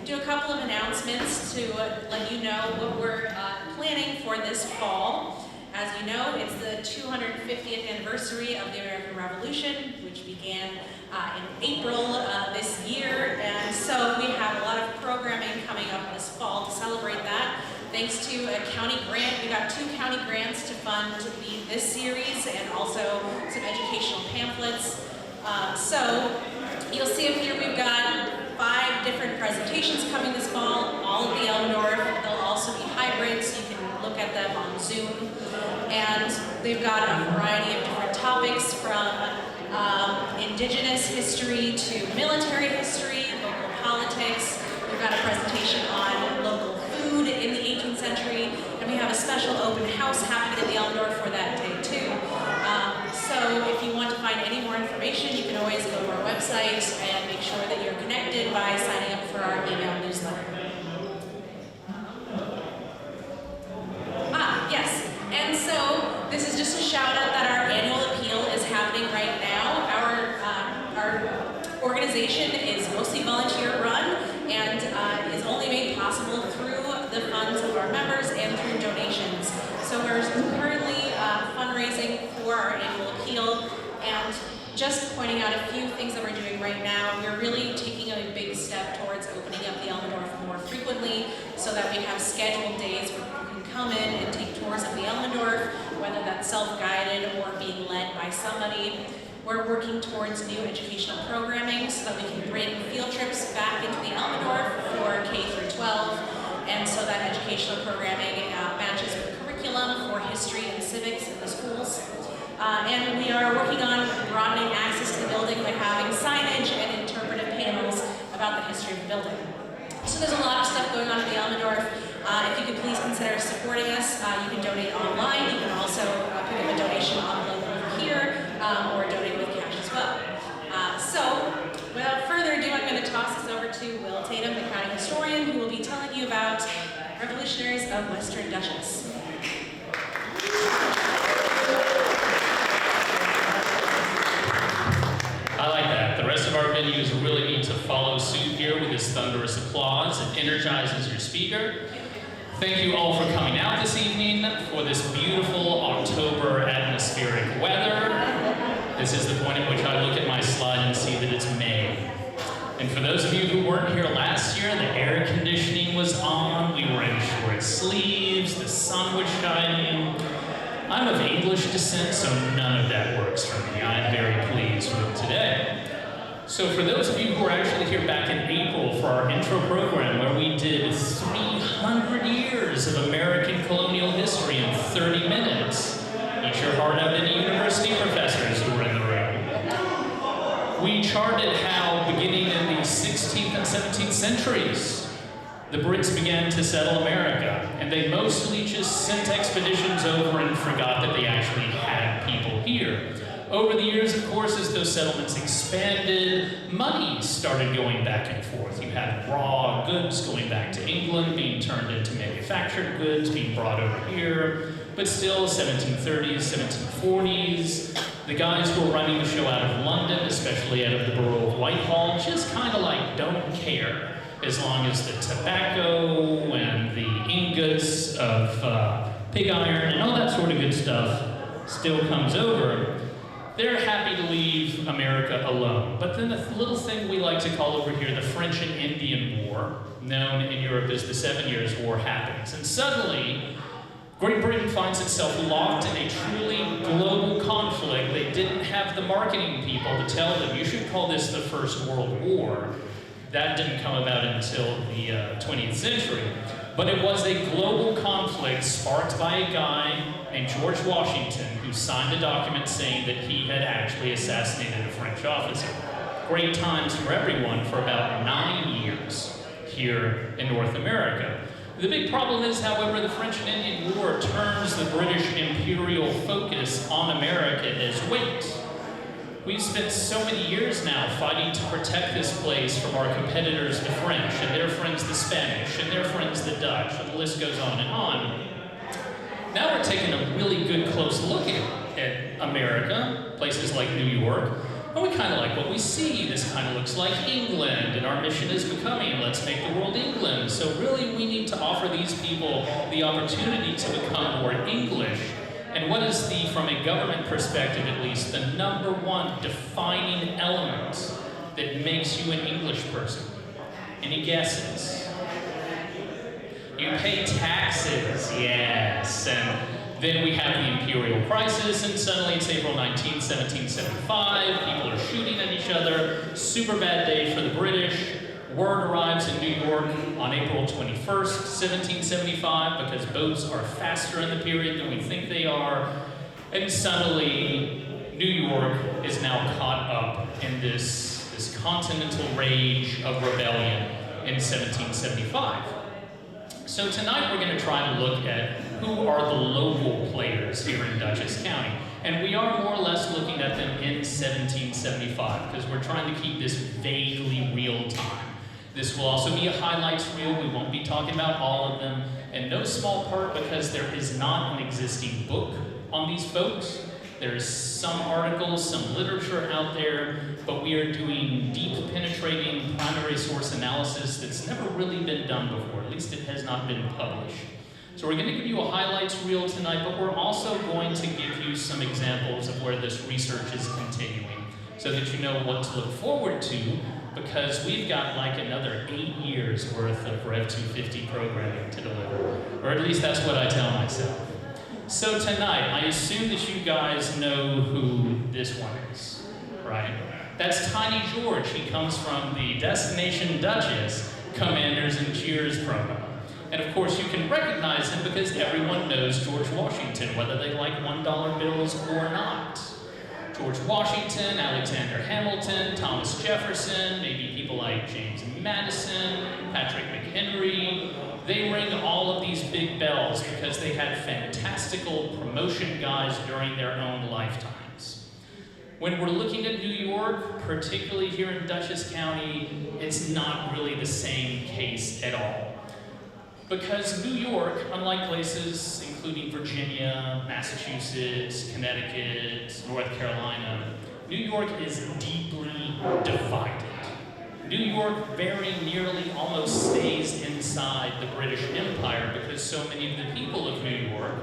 do a couple of announcements to let you know what we're planning for this fall. As you know, it's the 250th anniversary of the American Revolution, which began in April this year, and so we have a lot of programming coming up this fall to celebrate that. Thanks to a county grant, we got 2 county grants to fund this series and also some educational pamphlets. So you'll see up here we've got 5 different presentations coming this fall, all at the Elmendorf. They'll also be hybrid, so you can look at them on Zoom. And they've got a variety of different topics from indigenous history to military history, local politics. We've got a presentation on local food in the 18th century, and we have a special open house happening at the Elmendorf for that day too. So if you want to find any more information, you can always go to our website and make sure that you're connected by signing up for our email newsletter. Yes, and so this is just a shout out that our annual appeal is happening right now. Our organization is mostly volunteer run and is only made possible through the funds of our members and through donations. So we're currently fundraising for our annual appeal, and just pointing out a few things that we're doing right now. We're really taking a big step towards opening up the Elmendorf more frequently so that we have scheduled days where people can come in and take tours of the Elmendorf, whether that's self-guided or being led by somebody. We're working towards new educational programming so that we can bring field trips back into the Elmendorf for K through 12, and so that educational programming matches with curriculum for history and civics in the schools. And we are working on broadening access to the building by having signage and interpretive panels about the history of the building. So there's a lot of stuff going on at the Elmendorf. If you could please consider supporting us, you can donate online. You can also pick up a donation envelope over here, or donate with cash as well. So without further ado, I'm going to toss this over to Will Tatum, the county historian, who will be telling you about Revolutionaries of Western Dutchess. I like that. The rest of our venues really need to follow suit here with this thunderous applause. It energizes your speaker. Thank you all for coming out this evening for this beautiful October atmospheric weather. This is the point at which I look at my slide and see that it's May. And for those of you who weren't here last year, the air conditioning was on, we were in short sleeves, the sun was shining. I'm of English descent, so none of that works for me. I'm very pleased with today. So for those of you who were actually here back in April for our intro program, where we did 300 years of American colonial history in 30 minutes, eat your heart out any university professors who were in the room. We charted how, beginning in the 16th and 17th centuries, the Brits began to settle America, and they mostly just sent expeditions over and forgot that they actually had people here. Over the years, of course, as those settlements expanded, money started going back and forth. You had raw goods going back to England, being turned into manufactured goods, being brought over here. But still, 1730s, 1740s, the guys who were running the show out of London, especially out of the borough of Whitehall, just kind of like don't care. As long as the tobacco and the ingots of pig iron and all that sort of good stuff still comes over, they're happy to leave America alone. But then the little thing we like to call over here the French and Indian War, known in Europe as the 7 Years' War, happens. And suddenly, Great Britain finds itself locked in a truly global conflict. They didn't have the marketing people to tell them, you should call this the First World War. That didn't come about until the 20th century. But it was a global conflict sparked by a guy named George Washington who signed a document saying that he had actually assassinated a French officer. Great times for everyone for about 9 years here in North America. The big problem is, however, the French and Indian War turns the British imperial focus on America as weight. We've spent so many years now fighting to protect this place from our competitors, the French, and their friends, the Spanish, and their friends, the Dutch, and the list goes on and on. Now we're taking a really good close look at America, places like New York, And we kind of like what we see. This kind of looks like England, and our mission is becoming, let's make the world England. So really, we need to offer these people the opportunity to become more English. And what is the, from a government perspective at least, the number one defining element that makes you an English person? Any guesses? You pay taxes, yes. And then we have the imperial crisis, and suddenly it's April 19, 1775. People are shooting at each other. Super bad day for the British. Word arrives in New York on April 21st, 1775, because boats are faster in the period than we think they are. And suddenly, New York is now caught up in this continental rage of rebellion in 1775. So tonight we're going to try and look at who are the local players here in Dutchess County. And we are more or less looking at them in 1775 because we're trying to keep this vaguely real time. This will also be a highlights reel. We won't be talking about all of them, in no small part because there is not an existing book on these folks. There's some articles, some literature out there, but we are doing deep, penetrating primary source analysis that's never really been done before. At least it has not been published. So we're going to give you a highlights reel tonight, but we're also going to give you some examples of where this research is continuing so that you know what to look forward to, because we've got like another 8 years worth of Rev 250 programming to deliver. Or at least that's what I tell myself. So tonight, I assume that you guys know who this one is, right? That's Tiny George. He comes from the Destination Dutchess Commanders and Cheers program. And of course, you can recognize him because everyone knows George Washington, whether they like $1 bills or not. George Washington, Alexander Hamilton, Thomas Jefferson, maybe people like James Madison, Patrick McHenry. They ring all of these big bells because they had fantastical promotion guys during their own lifetimes. When we're looking at New York, particularly here in Dutchess County, it's not really the same case at all. Because New York, unlike places including Virginia, Massachusetts, Connecticut, North Carolina, New York is deeply divided. New York very nearly almost stays inside the British Empire because so many of the people of New York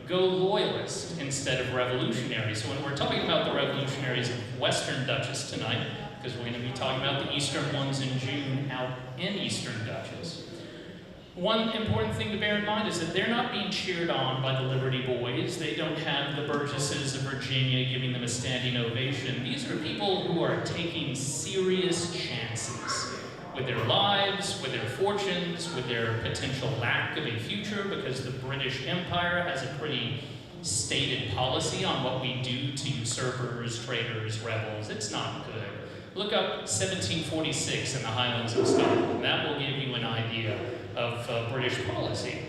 go loyalist instead of revolutionary. So when we're talking about the revolutionaries of Western Dutchess tonight, because we're going to be talking about the Eastern ones in June out in Eastern Dutchess, one important thing to bear in mind is that they're not being cheered on by the Liberty Boys. They don't have the Burgesses of Virginia giving them a standing ovation. These are people who are taking serious chances with their lives, with their fortunes, with their potential lack of a future, because the British Empire has a pretty stated policy on what we do to usurpers, traitors, rebels. It's not good. Look up 1746 in the Highlands of Scotland. That will give you an idea of British policy.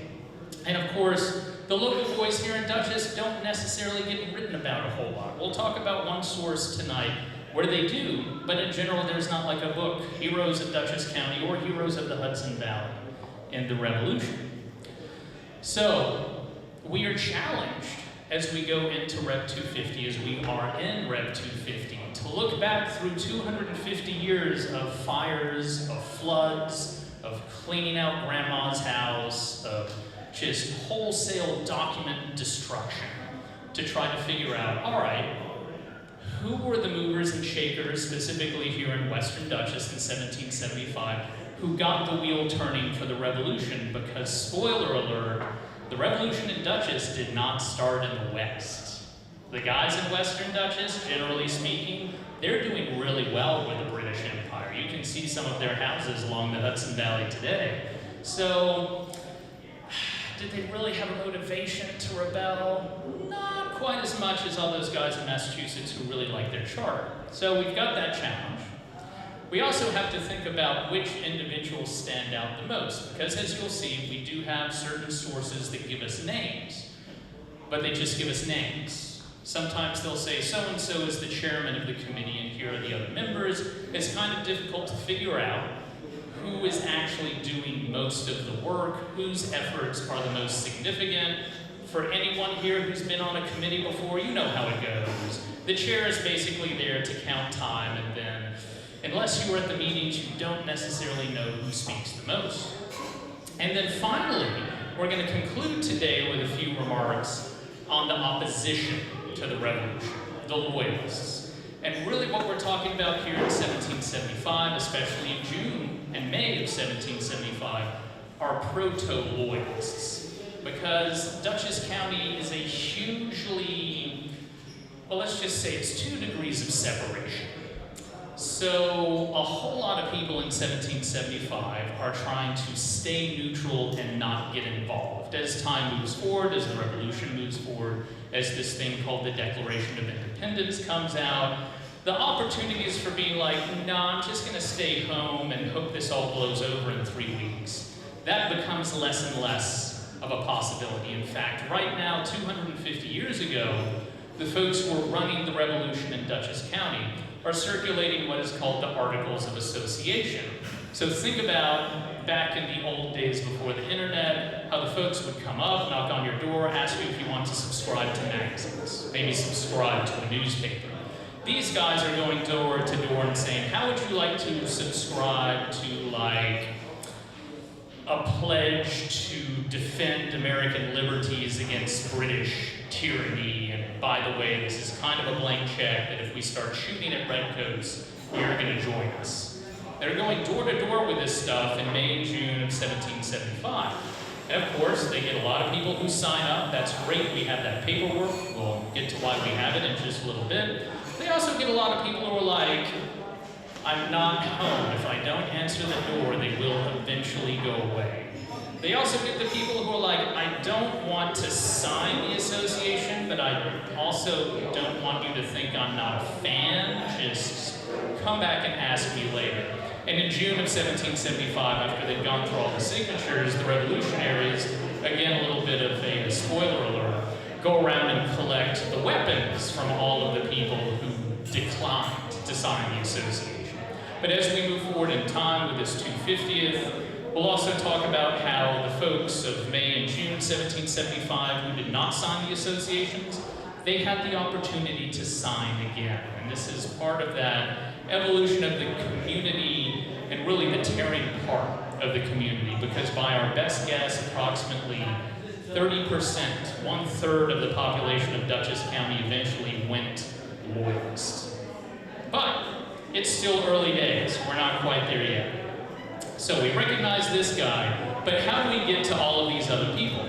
And of course, the local boys here in Dutchess don't necessarily get written about a whole lot. We'll talk about one source tonight where they do, but in general there's not like a book, Heroes of Dutchess County or Heroes of the Hudson Valley in the Revolution. So, we are challenged as we go into Rev 250, as we are in Rev 250, to look back through 250 years of fires, of floods, of cleaning out grandma's house, of just wholesale document destruction, to try to figure out, all right, who were the movers and shakers, specifically here in Western Dutchess in 1775, who got the wheel turning for the revolution? Because, spoiler alert, the revolution in Dutchess did not start in the West. The guys in Western Dutchess, generally speaking, they're doing really well with the British Empire. You can see some of their houses along the Hudson Valley today. So, did they really have a motivation to rebel? Not quite as much as all those guys in Massachusetts who really like their chart. So we've got that challenge. We also have to think about which individuals stand out the most, because as you'll see, we do have certain sources that give us names, but they just give us names. Sometimes they'll say, so-and-so is the chairman of the committee and here are the other members. It's kind of difficult to figure out who is actually doing most of the work, whose efforts are the most significant. For anyone here who's been on a committee before, you know how it goes. The chair is basically there to count time, and then, unless you were at the meetings, you don't necessarily know who speaks the most. And then finally, we're going to conclude today with a few remarks on the opposition to the revolution, the loyalists. And really what we're talking about here in 1775, especially in June and May of 1775, are proto-loyalists. Because Dutchess County is a hugely, well, let's just say it's 2 degrees of separation. So a whole lot of people in 1775 are trying to stay neutral and not get involved. As time moves forward, as the revolution moves forward, as this thing called the Declaration of Independence comes out, the opportunities for being like, nah, I'm just gonna stay home and hope this all blows over in 3 weeks, that becomes less and less of a possibility. In fact, right now, 250 years ago, the folks who were running the revolution in Dutchess County are circulating what is called the Articles of Association. So think about back in the old days before the internet, how the folks would come up, knock on your door, ask you if you want to subscribe to magazines, maybe subscribe to a newspaper. These guys are going door to door and saying, how would you like to subscribe to like a pledge to defend American liberties against British tyranny, and by the way, this is kind of a blank check that if we start shooting at redcoats, you're going to join us. They're going door to door with this stuff in May and June of 1775. And of course, they get a lot of people who sign up. That's great, we have that paperwork. We'll get to why we have it in just a little bit. They also get a lot of people who are like, I'm not home. If I don't answer the door, they will eventually go away. They also get the people who are like, I don't want to sign the association, but I also don't want you to think I'm not a fan. Just come back and ask me later. And in June of 1775, after they'd gone through all the signatures, the Revolutionaries, again a little bit of a spoiler alert, go around and collect the weapons from all of the people who declined to sign the association. But as we move forward in time with this 250th, we'll also talk about how the folks of May and June 1775 who did not sign the associations, they had the opportunity to sign again. And this is part of that evolution of the community and really the tearing apart of the community, because by our best guess, approximately 30%, 1/3 of the population of Dutchess County eventually went loyalist. But it's still early days. We're not quite there yet. So we recognize this guy, but how do we get to all of these other people?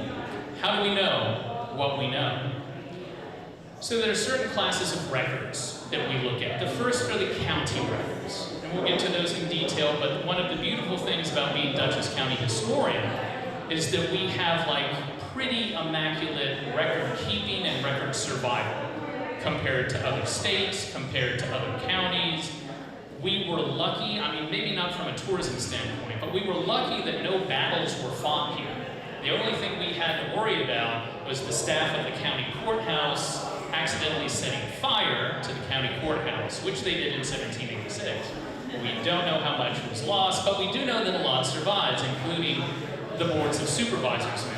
How do we know what we know? So there are certain classes of records that we look at. The first are the county records, and we'll get to those in detail, but one of the beautiful things about being Dutchess County historian is that we have like pretty immaculate record keeping and record survival compared to other states, compared to other counties. We were lucky, I mean, maybe not from a tourism standpoint, but we were lucky that no battles were fought here. The only thing we had to worry about was the staff of the county courthouse accidentally setting fire to the county courthouse, which they did in 1786. We don't know how much was lost, but we do know that a lot survives, including the boards of supervisors' mills.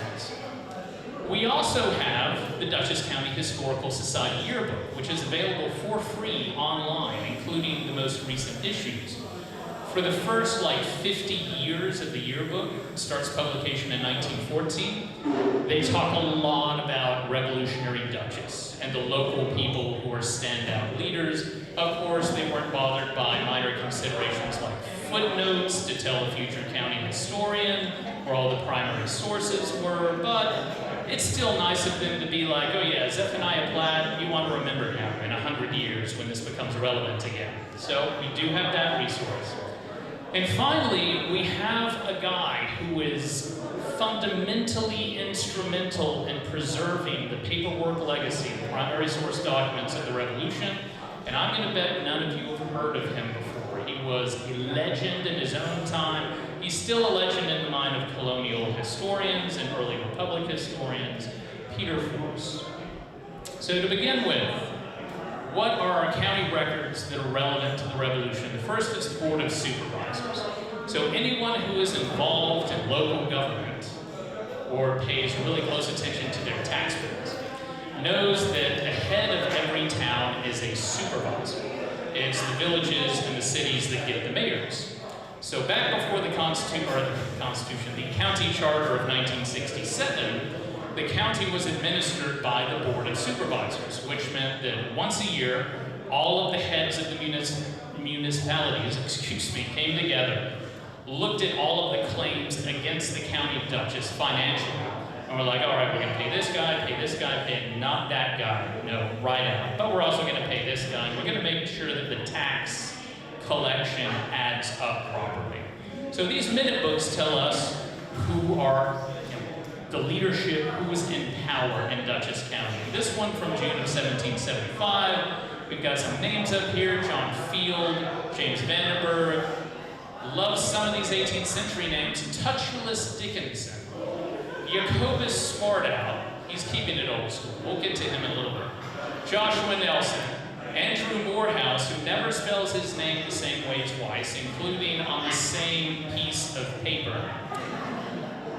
We also have the Dutchess County Historical Society yearbook, which is available for free online, including the most recent issues. For the first 50 years of the yearbook, it starts publication in 1914, they talk a lot about Revolutionary Dutchess and the local people who are standout leaders. Of course, they weren't bothered by minor considerations like footnotes to tell a future county historian where all the primary sources were, but it's still nice of them to be like, oh yeah, Zephaniah Platt, you want to remember him in 100 years when this becomes relevant again. So we do have that resource. And finally, we have a guy who is fundamentally instrumental in preserving the paperwork legacy, the primary source documents of the Revolution, and I'm going to bet none of you have heard of him before. He was a legend in his own time. He's still a legend in the mind of colonial historians and early Republic historians, Peter Force. So to begin with, what are our county records that are relevant to the Revolution? The first is the Board of Supervisors. So anyone who is involved in local government or pays really close attention to their tax bills, knows that the head of every town is a supervisor. It's the villages and the cities that get the mayors. So back before the county charter of 1967, the county was administered by the Board of Supervisors, which meant that once a year, all of the heads of the municipalities, came together, looked at all of the claims against the county of Dutchess financially, and we're like, all right, we're going to pay this guy, pay not that guy, no, right out. But we're also going to pay this guy, and we're going to make sure that the tax collection adds up properly. So these minute books tell us who are the leadership, who is in power in Dutchess County. This one from June of 1775, we've got some names up here: John Field, James Vandenberg. Love some of these 18th century names: Touchless Dickinson, Jacobus Spardow, he's keeping it old school, we'll get to him in a little bit. Joshua Nelson, Andrew Morehouse, who never spells his name the same way twice, including on the same piece of paper.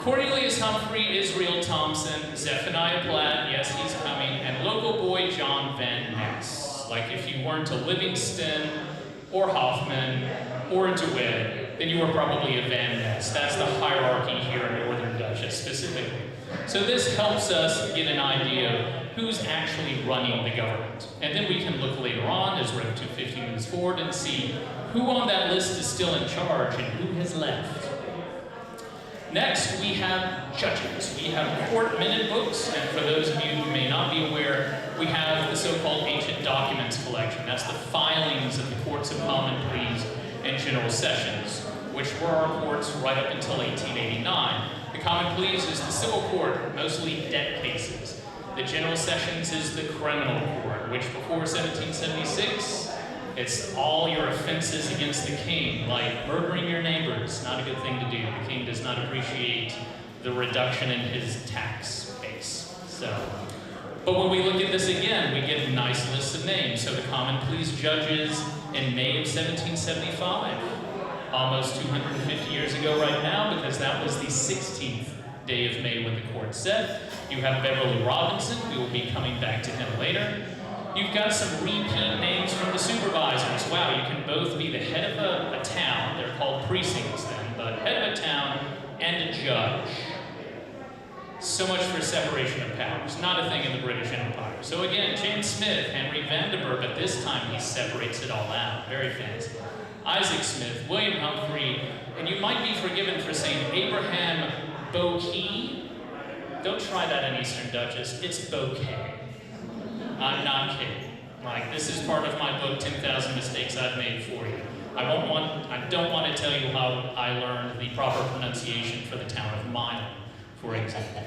Cornelius Humphrey, Israel Thompson, Zephaniah Platt, yes, he's coming, and local boy John Van Ness. Like if you weren't a Livingston or Hoffman or a DeWitt, then you were probably a Van Ness. That's the hierarchy here in Northern Dutchess specifically. So this helps us get an idea of who's actually running the government. And then we can look later on as Rev 250 moves forward and see who on that list is still in charge and who has left. Next, we have judges. We have court minute books, and for those of you who may not be aware, we have the so-called ancient documents collection. That's the filings of the courts of common pleas and general sessions, which were our courts right up until 1889. The common pleas is the civil court, mostly debt cases. The general sessions is the criminal court, which before 1776, it's all your offenses against the king, like murdering your neighbors, not a good thing to do. The king does not appreciate the reduction in his tax base. But when we look at this again, we get a nice list of names. So the common pleas judges in May of 1775, almost 250 years ago right now, because that was the 16th day of May when the court set. You have Beverly Robinson. We will be coming back to him later. You've got some repeat names from the supervisors. Wow, you can both be the head of a town, they're called precincts then, but head of a town and a judge. So much for separation of powers, not a thing in the British Empire. So again, James Smith, Henry Vandenberg, but this time he separates it all out, very fancy. Isaac Smith, William Humphrey, and you might be forgiven for saying Abraham Bouquet. Don't try that in Eastern Dutchess, it's bouquet. I'm not kidding. Like, this is part of my book, 10,000 Mistakes I've Made for You. I don't want to tell you how I learned the proper pronunciation for the town of Milan, for example.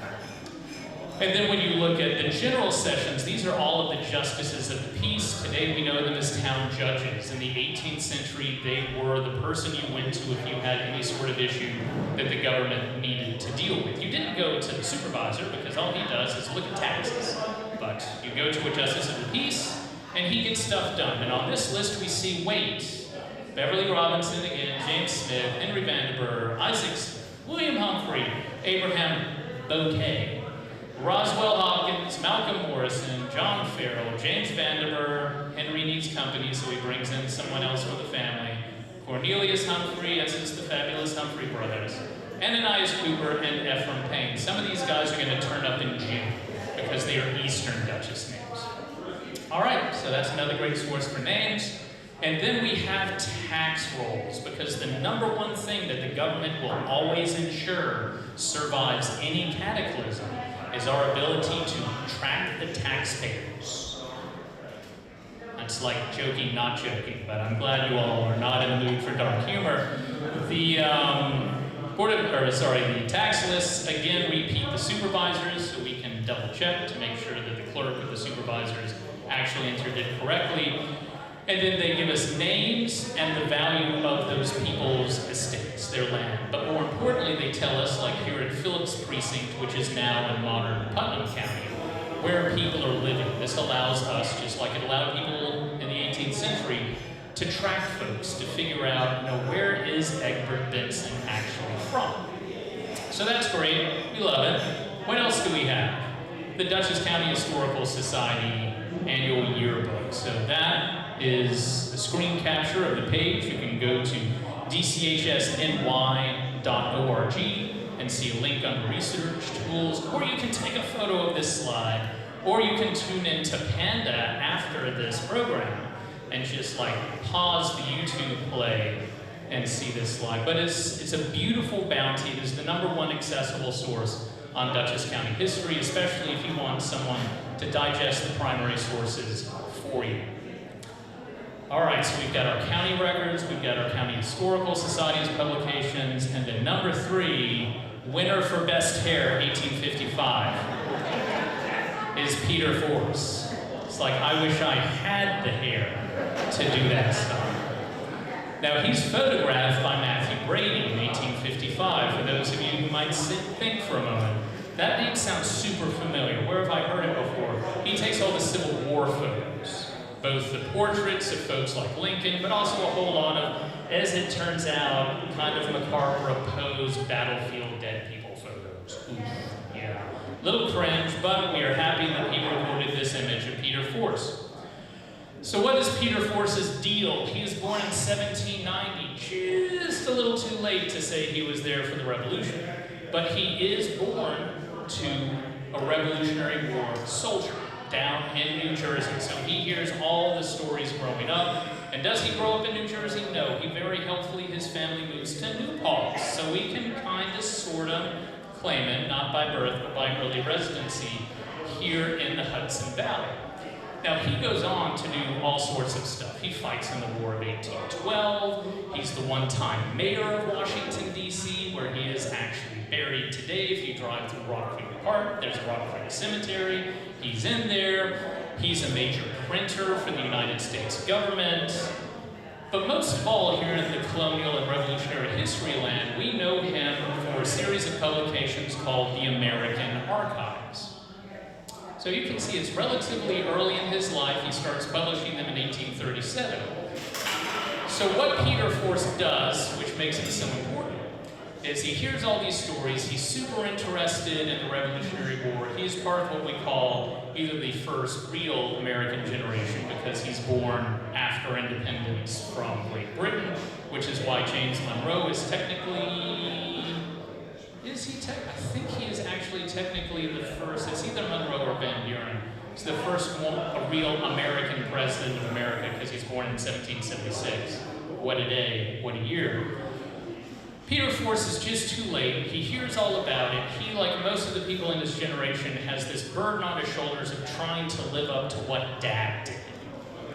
And then when you look at the general sessions, these are all of the justices of the peace. Today we know them as town judges. In the 18th century, they were the person you went to if you had any sort of issue that the government needed to deal with. You didn't go to the supervisor because all he does is look at taxes. But you go to a justice of the peace, and he gets stuff done. And on this list we see Beverly Robinson again, James Smith, Henry Vandenberg, Isaac Smith, William Humphrey, Abraham Bouquet, Roswell Hopkins, Malcolm Morrison, John Farrell, James Vandenberg. Henry needs company, so he brings in someone else for the family. Cornelius Humphrey, as is the fabulous Humphrey brothers, Ananias Cooper, and Ephraim Payne. Some of these guys are going to turn up in June, because they are Eastern Dutchess names. All right, so that's another great source for names. And then we have tax rolls, because the number one thing that the government will always ensure survives any cataclysm is our ability to track the taxpayers. That's like joking, not joking, but I'm glad you all are not in the mood for dark humor. The the tax lists, again, repeat the supervisors, so we can double check to make sure that the clerk of the supervisors actually entered it correctly. And then they give us names and the value of those people's estates, their land. But more importantly, they tell us, like here at Phillips Precinct, which is now in modern Putnam County, where people are living. This allows us, just like it allowed people in the 18th century, to track folks, to figure out, where is Egbert Benson actually from? So that's great. We love it. What else do we have? the Dutchess County Historical Society annual yearbook. So that is the screen capture of the page. You can go to dchsny.org and see a link under research tools, or you can take a photo of this slide, or you can tune into Panda after this program and just like pause the YouTube play and see this slide. But it's a beautiful bounty. It is the #1 accessible source on Dutchess County history, especially if you want someone to digest the primary sources for you. All right, so we've got our county records, we've got our county historical society's publications, and then #3, winner for best hair, 1855, is Peter Force. It's like, I wish I had the hair to do that stuff. Now, he's photographed by Matthew Brady in 1855, for those of you who might think for a moment. That name sounds super familiar. Where have I heard it before? He takes all the Civil War photos, both the portraits of folks like Lincoln, but also a whole lot of, as it turns out, kind of macabre posed battlefield dead people photos. Oof, yeah. Little cringe, but we are happy that he recorded this image of Peter Force. So what is Peter Force's deal? He was born in 1790, just a little too late to say he was there for the Revolution, but he is born to a Revolutionary War soldier down in New Jersey. So he hears all the stories growing up. And does he grow up in New Jersey? No. He very helpfully, his family moves to New Paltz. So we can kind of, sort of claim it, not by birth, but by early residency here in the Hudson Valley. Now, he goes on to do all sorts of stuff. He fights in the War of 1812. He's the one-time mayor of Washington, D.C., where he is actually buried today. If you drive through Rock Creek Park, there's Rock Creek Cemetery. He's in there. He's a major printer for the United States government. But most of all, here in the colonial and revolutionary history land, we know him for a series of publications called the American Archives. So you can see it's relatively early in his life. He starts publishing them in 1837. So what Peter Force does, which makes him so important, is he hears all these stories. He's super interested in the Revolutionary War. He's part of what we call either the first real American generation, because he's born after independence from Great Britain, which is why James Monroe is technically... I think he is actually technically the first. It's either Monroe or Van Buren. He's the first one, a real American president of America, because he's born in 1776. What a day, what a year. Peter Force is just too late. He hears all about it. He, like most of the people in his generation, has this burden on his shoulders of trying to live up to what Dad did.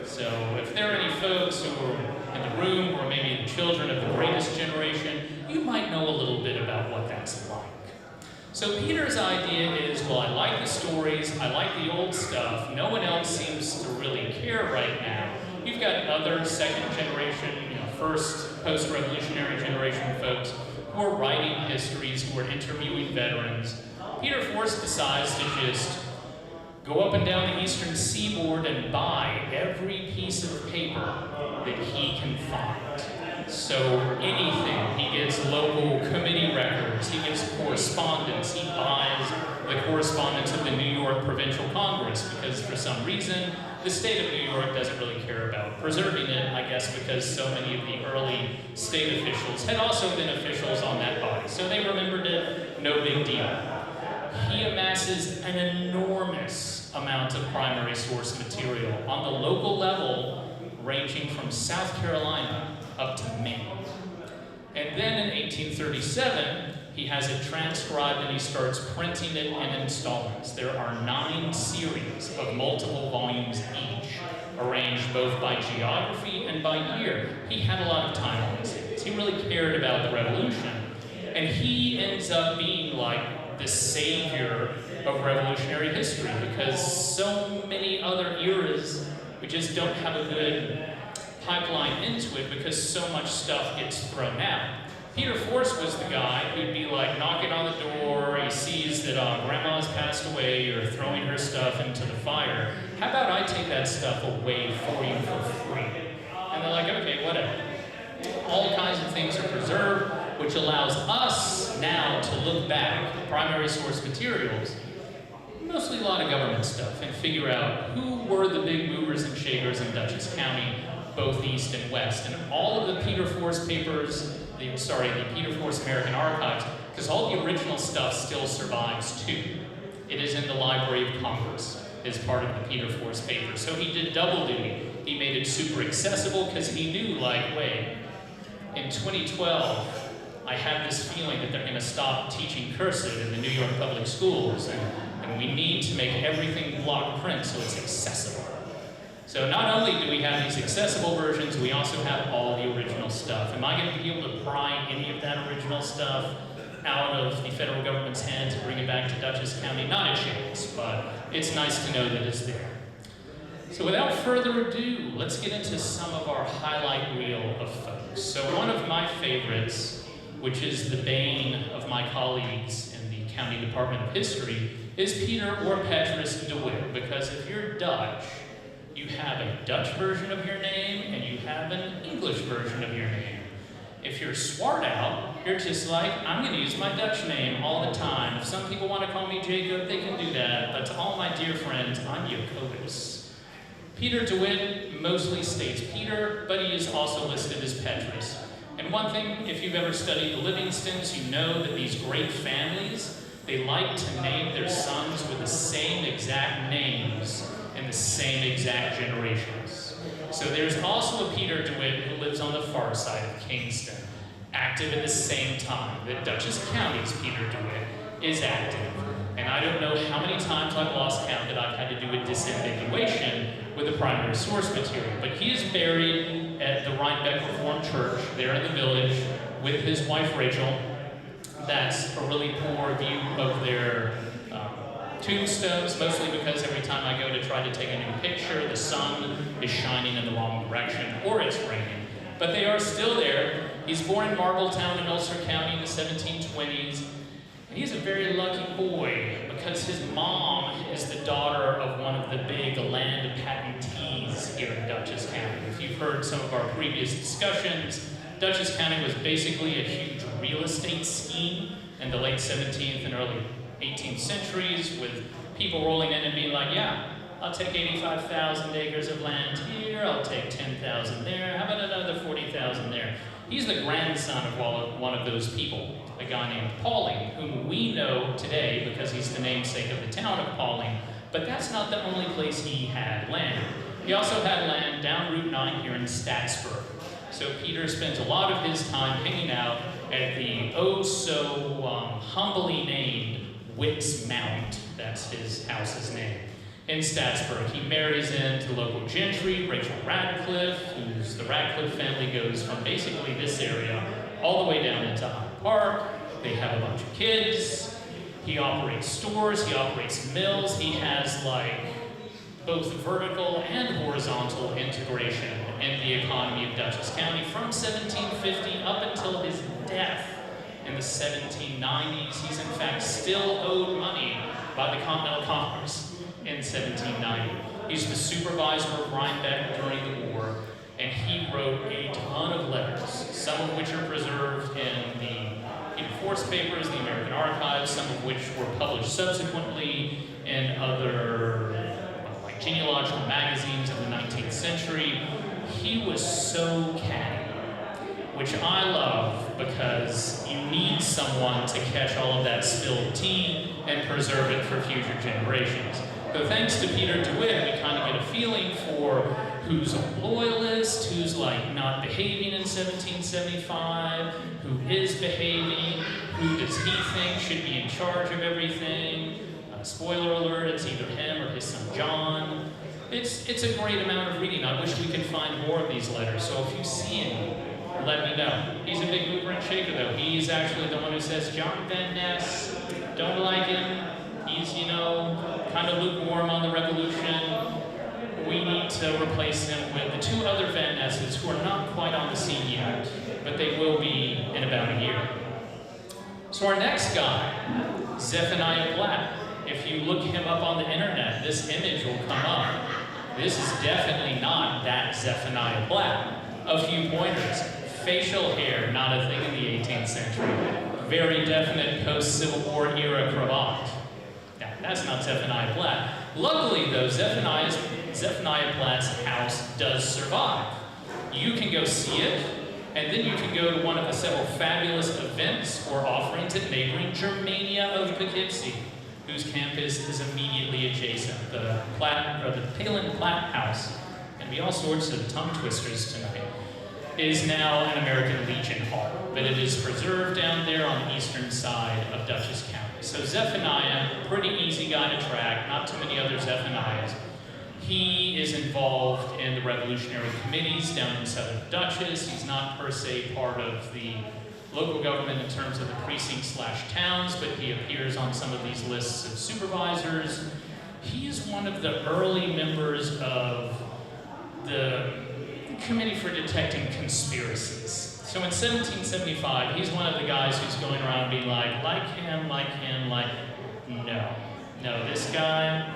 So if there are any folks who are in the room, or maybe the children of the greatest generation, you might know a little bit about what that's like. So Peter's idea is, well, I like the stories, I like the old stuff, no one else seems to really care right now. You've got other second generation, first post-revolutionary generation folks who are writing histories, who are interviewing veterans. Peter Force decides to just go up and down the eastern seaboard and buy every piece of paper that he can find. So anything, he gets local committee records, he gets correspondence, he buys the correspondence of the New York Provincial Congress, because for some reason, the state of New York doesn't really care about preserving it, I guess because so many of the early state officials had also been officials on that body. So they remembered it, no big deal. He amasses an enormous amount of primary source material on the local level, ranging from South Carolina up to Maine. And then in 1837, he has it transcribed and he starts printing it in installments. There are 9 series of multiple volumes each, arranged both by geography and by year. He had a lot of time on his hands. He really cared about the Revolution. And he ends up being like the savior of revolutionary history, because so many other eras, we just don't have a good pipeline into it because so much stuff gets thrown out. Peter Force was the guy who'd be like knocking on the door, he sees that grandma's passed away, or throwing her stuff into the fire. How about I take that stuff away for you for free? And they're like, okay, whatever. All kinds of things are preserved, which allows us now to look back at primary source materials mostly a lot of government stuff, and figure out who were the big movers and shakers in Dutchess County, both east and west. And all of the Peter Force papers, the Peter Force American Archives, because all the original stuff still survives too. It is in the Library of Congress as part of the Peter Force paper. So he did double duty. He made it super accessible because he knew, like, wait, in 2012, I have this feeling that they're going to stop teaching cursive in the New York public schools, and we need to make everything block print so it's accessible. So not only do we have these accessible versions, we also have all the original stuff. Am I going to be able to pry any of that original stuff out of the federal government's hands and bring it back to Dutchess County? Not a chance, but it's nice to know that it's there. So without further ado, let's get into some of our highlight reel of folks. So one of my favorites, which is the bane of my colleagues in the County Department of History, is Peter or Petrus de Witt, because if you're Dutch, you have a Dutch version of your name and you have an English version of your name. If you're Swartout, you're just like, I'm going to use my Dutch name all the time. If some people want to call me Jacob, they can do that, but to all my dear friends, I'm Jacobus. Peter de Witt mostly states Peter, but he is also listed as Petrus. And one thing, if you've ever studied the Livingstons, you know that these great families, they like to name their sons with the same exact names and the same exact generations. So there's also a Peter de Witt who lives on the far side of Kingston, active at the same time that Dutchess County's Peter de Witt is active. And I don't know how many times I've lost count that I've had to do a disambiguation with the primary source material, but he is buried at the Rhinebeck Reformed Church there in the village with his wife Rachel. That's a really poor view of their tombstones, mostly because every time I go to try to take a new picture, the sun is shining in the wrong direction or it's raining. But they are still there. He's born in Marbletown in Ulster County in the 1720s. And he's a very lucky boy because his mom is the daughter of one of the big land patentees here in Dutchess County. If you've heard some of our previous discussions, Dutchess County was basically a huge real estate scheme in the late 17th and early 18th centuries, with people rolling in and being like, yeah, I'll take 85,000 acres of land here, I'll take 10,000 there, how about another 40,000 there? He's the grandson of one of those people, a guy named Pauling, whom we know today because he's the namesake of the town of Pauling, but that's not the only place he had land. He also had land down Route 9 here in Statsburg. So Peter spends a lot of his time hanging out at the humbly named Witt's Mount, that's his house's name, in Statsburg. He marries into local gentry, Rachel Radcliffe, who's the Radcliffe family goes from basically this area all the way down into Hyde Park. They have a bunch of kids. He operates stores, he operates mills. He has like both vertical and horizontal integration in the economy of Dutchess County from 1750 up until his death in the 1790s. He's in fact still owed money by the Continental Congress in 1790. He's the supervisor of Rhinebeck during the war, and he wrote a ton of letters, some of which are preserved in the Peter Force papers, the American Archives, some of which were published subsequently in other like genealogical magazines of the 19th century. He was so catty, which I love because you need someone to catch all of that spilled tea and preserve it for future generations. So thanks to Peter de Witt, we kind of get a feeling for who's a loyalist, who's like not behaving in 1775, who is behaving, who does he think should be in charge of everything. Spoiler alert, it's either him or his son John. It's a great amount of reading. I wish we could find more of these letters, so if you see him, let me know. He's a big mover and shaker though. He's actually the one who says, John Van Ness, don't like him. He's, kind of lukewarm on the revolution. We need to replace him with the two other Van Nesses who are not quite on the scene yet, but they will be in about a year. So our next guy, Zephaniah Platt. If you look him up on the internet, this image will come up. This is definitely not that Zephaniah Platt. A few pointers. Facial hair, not a thing in the 18th century. Very definite post-Civil War era cravat. Now, That's not Zephaniah Platt. Luckily, though, Zephaniah Platt's house does survive. You can go see it, and then you can go to one of the several fabulous events or offerings at neighboring Germania of Poughkeepsie, whose campus is immediately adjacent. The Palin Platt House, and be all sorts of tongue twisters tonight, is now an American Legion Hall, but it is preserved down there on the eastern side of Dutchess County. So Zephaniah, pretty easy guy to track, not too many other Zephaniahs. He is involved in the Revolutionary committees down in southern Dutchess. He's not per se part of the local government in terms of the precincts/towns, but he appears on some of these lists of supervisors. He is one of the early members of the Committee for Detecting Conspiracies. So in 1775, he's one of the guys who's going around being like him, no, this guy,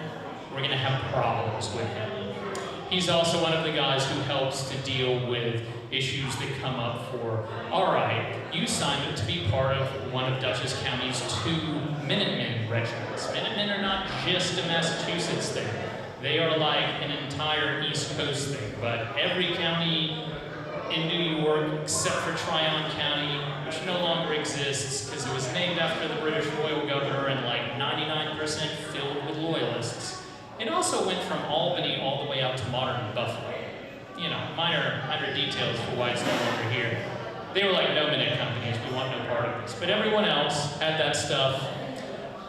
we're gonna have problems with him. He's also one of the guys who helps to deal with issues that come up for, all right, you signed up to be part of one of Dutchess County's 2 Minutemen regiments. Minutemen are not just a Massachusetts thing. They are like an entire East Coast thing, but every county in New York, except for Tryon County, which no longer exists because it was named after the British royal governor and like 99% filled with loyalists. It also went from Albany all the way out to modern Buffalo. You know, minor details for why it's no longer here. They were like, no minute companies, we want no part of this. But everyone else had that stuff.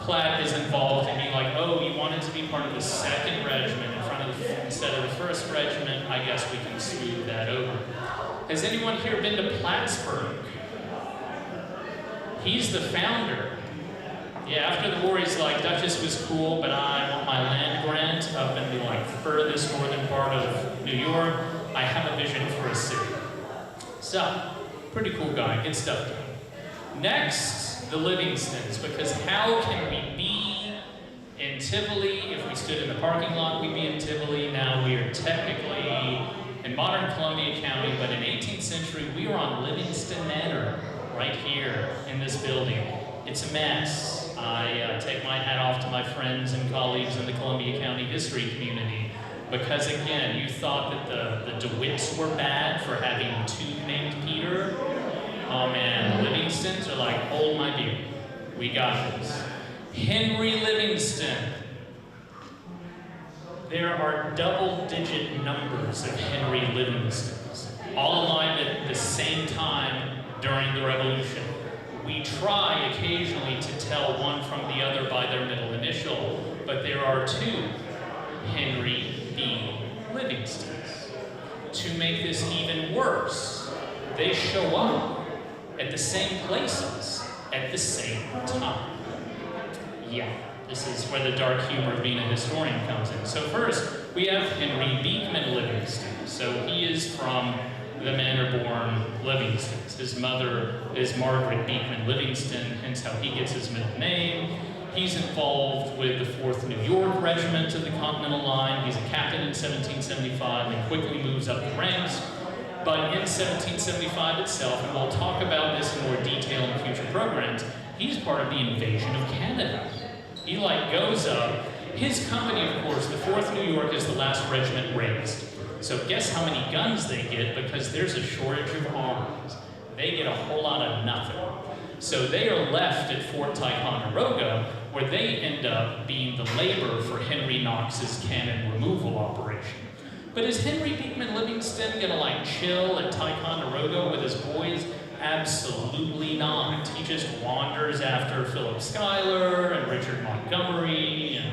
Platt is involved in being like, oh, you wanted to be part of the 2nd Regiment instead of the 1st Regiment, I guess we can smooth that over. Has anyone here been to Plattsburgh? He's the founder. Yeah, after the war, he's like, Dutchess was cool, but I want my land grant up in the like furthest northern part of New York. I have a vision for a city. So, pretty cool guy, get stuff done. Next, the Livingstons, because how can we be in Tivoli? If we stood in the parking lot, we'd be in Tivoli. Now we are technically in modern Columbia County, but in 18th century, we were on Livingston Manor, right here in this building. It's a mess. I take my hat off to my friends and colleagues in the Columbia County history community, because again, you thought that the DeWitts were bad for having 2 named Peter. Oh man, Livingstons are like, hold my beer. We got this. Henry Livingston. There are double-digit numbers of Henry Livingstons, all aligned at the same time during the Revolution. We try occasionally to tell one from the other by their middle initial, but there are 2 Henry B. Livingstons. To make this even worse, they show up at the same places at the same time. Yeah, this is where the dark humor of being a historian comes in. So first, we have Henry Beekman Livingston. So he is from the manor-born Livingstons. His mother is Margaret Beekman Livingston, hence how he gets his middle name. He's involved with the 4th New York Regiment of the Continental Line. He's a captain in 1775 and quickly moves up the ranks. But in 1775 itself, and we'll talk about this in more detail in future programs, he's part of the invasion of Canada. He goes up. His company, of course, the 4th New York is the last regiment raised. So guess how many guns they get, because there's a shortage of arms. They get a whole lot of nothing. So they are left at Fort Ticonderoga, where they end up being the labor for Henry Knox's cannon removal operation. But is Henry Beekman Livingston gonna chill at Ticonderoga with his boys? Absolutely not. He just wanders after Philip Schuyler and Richard Montgomery and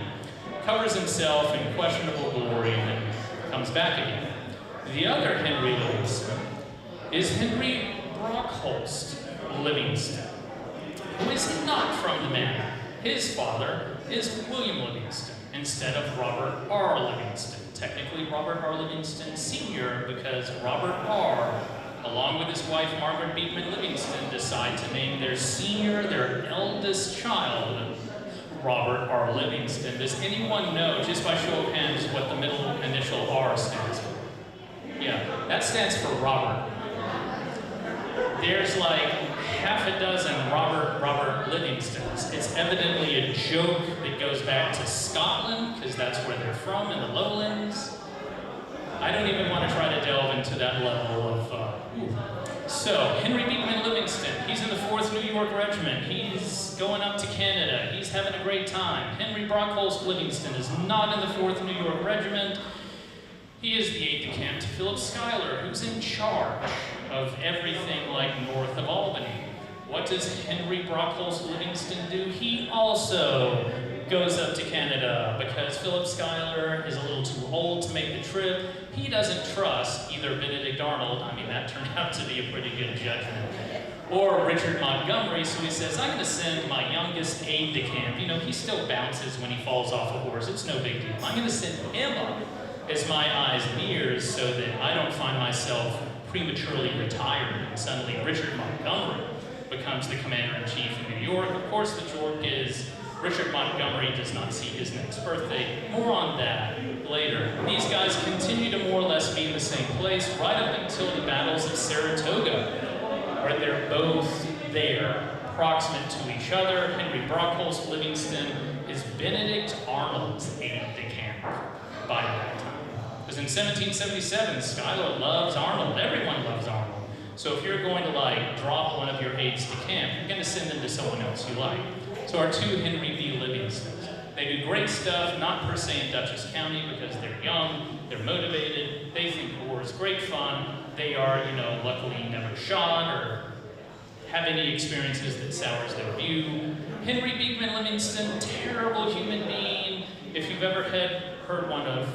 covers himself in questionable glory and then comes back again. The other Henry Livingston is Henry Brockholst Livingston, who is not from the manor. His father is William Livingston instead of Robert R. Livingston. Technically Robert R. Livingston Sr., because Robert R., along with his wife Margaret Beekman Livingston, decide to name their eldest child, Robert R. Livingston. Does anyone know, just by show of hands, what the middle initial R stands for? Yeah, that stands for Robert. There's half a dozen Robert Livingstons. It's evidently a joke that goes back to Scotland, because that's where they're from, in the lowlands. I don't even want to try to delve into that level of... So, Henry Beekman Livingston, he's in the 4th New York Regiment. He's going up to Canada. He's having a great time. Henry Brockholst Livingston is not in the 4th New York Regiment. He is the aide-de-camp to Philip Schuyler, who's in charge of everything like north of Albany. What does Henry Brockholst Livingston do? He also goes up to Canada because Philip Schuyler is a little too old to make the trip. He doesn't trust either Benedict Arnold, I mean that turned out to be a pretty good judgment, or Richard Montgomery, so he says, I'm gonna send my youngest aide-de-camp. You know, he still bounces when he falls off a horse, it's no big deal. I'm gonna send him up as my eyes and ears so that I don't find myself prematurely retired and suddenly Richard Montgomery becomes the commander-in-chief in New York. Of course, the joke is Richard Montgomery does not see his next birthday. More on that later. These guys continue to more or less be in the same place right up until the battles of Saratoga, where they're both there, proximate to each other. Henry Brockholst Livingston is Benedict Arnold's aide-de-camp by that time. Because in 1777, Schuyler loves Arnold. Everyone loves Arnold. So if you're going to like drop one of your aides de camp, you're going to send them to someone else you like. So our 2 Henry B. Livingstons. They do great stuff, not per se in Dutchess County because they're young, they're motivated, they think war is great fun. They are, you know, luckily never shot or have any experiences that sours their view. Henry Beekman Livingston, terrible human being. If you've ever heard one of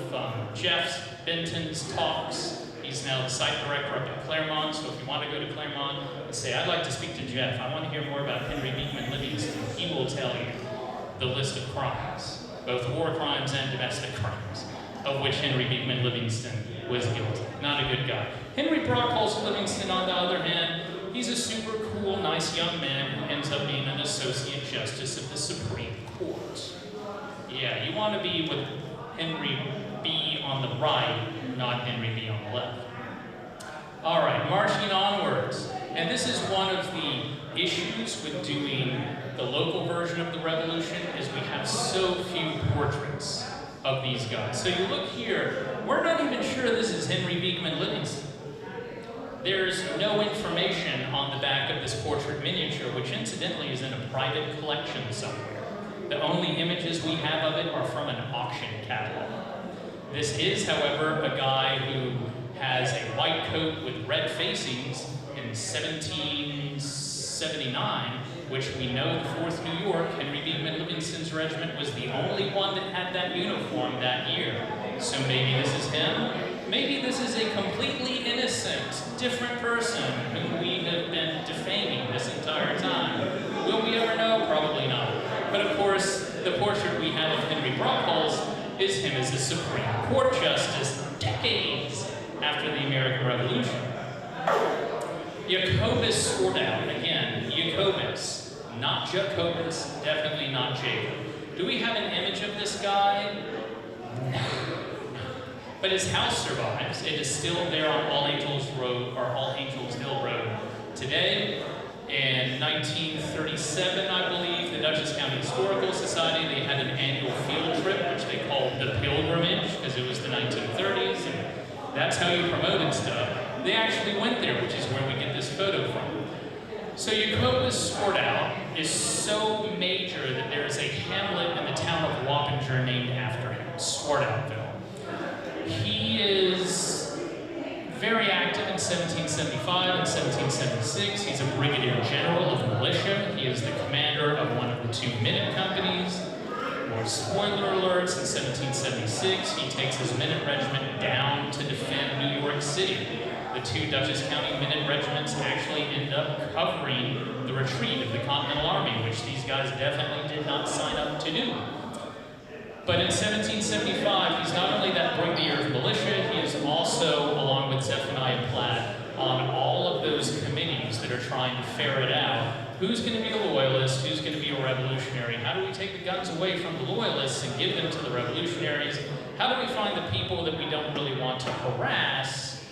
Jeff Benton's talks, he's now the site director up at Claremont, so if you want to go to Claremont and say, I'd like to speak to Jeff, I want to hear more about Henry Beekman Livingston, he will tell you the list of crimes, both war crimes and domestic crimes, of which Henry Beekman Livingston was guilty. Not a good guy. Henry Brockholst Livingston, on the other hand, he's a super cool, nice young man who ends up being an associate justice of the Supreme Court. Yeah, you want to be with Henry B. on the right, not Henry B. on the left. All right, marching onwards. And this is one of the issues with doing the local version of the Revolution is we have so few portraits of these guys. So you look here, we're not even sure this is Henry Beekman Livingston. There's no information on the back of this portrait miniature, which incidentally is in a private collection somewhere. The only images we have of it are from an auction catalog. This is, however, a guy who has a white coat with red facings in 1779, which we know the 4th New York, Henry Beekman Livingston's regiment, was the only one that had that uniform that year. So maybe this is him. Maybe this is a completely innocent, different person whom we have been defaming this entire time. Will we ever know? Probably not. But of course, the portrait we have of Henry Brockholst is him as a Supreme Court Justice decades after the American Revolution. Jacobus Swartout, again, Jacobus, not Jacobus, definitely not Jacob. Do we have an image of this guy? No. But his house survives. It is still there on All Angels Road, or All Angels Hill Road today. In 1937, I believe, the Dutchess County Historical Society, they had an annual field trip, which they called the Pilgrimage, because it was the 1930s, and that's how you promoted stuff. They actually went there, which is where we get this photo from. So Jacobus Swartout is so major that there is a hamlet in the town of Wappinger named after him, Swartoutville. He is very active in 1775 and 1776. He's a brigadier general of militia. He is the commander of one of the 2 minute companies. More spoiler alerts, in 1776, he takes his minute regiment down to defend New York City. The 2 Dutchess County minute regiments actually end up covering the retreat of the Continental Army, which these guys definitely did not sign up to do. But in 1775, he's not only that brigadier of militia, he is also, along with Zephaniah Platt, on all of those committees that are trying to ferret out who's going to be a loyalist, who's going to be a revolutionary, how do we take the guns away from the loyalists and give them to the revolutionaries, how do we find the people that we don't really want to harass,